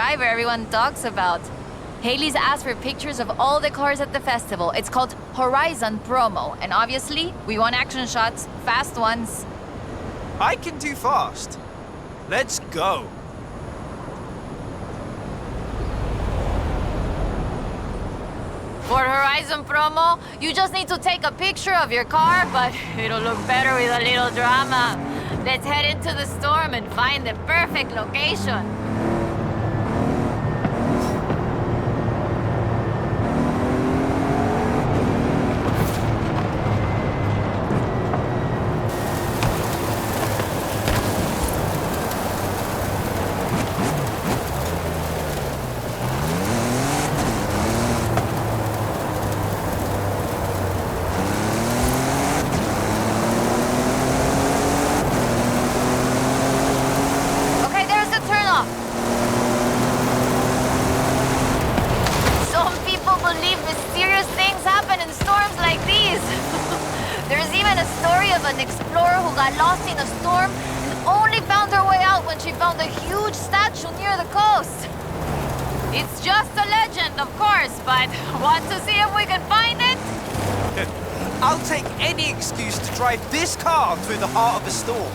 driver everyone talks about. Haley's asked for pictures of all the cars at the festival. It's called Horizon Promo, and obviously, we want action shots, fast ones. I can do fast. Let's go. For Horizon Promo, you just need to take a picture of your car, but it'll look better with a little drama. Let's head into the storm and find the perfect location. An explorer who got lost in a storm and only found her way out when she found a huge statue near the coast. It's just a legend, of course, but want to see if we can find it? I'll take any excuse to drive this car through the heart of a storm.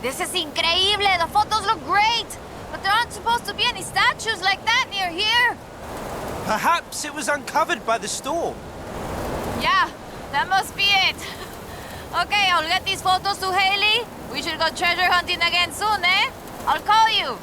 This is increíble! The photos look great! But there aren't supposed to be any statues like that near here! Perhaps it was uncovered by the storm. Yeah, that must be it. Okay, I'll get these photos to Haley. We should go treasure hunting again soon, eh? I'll call you.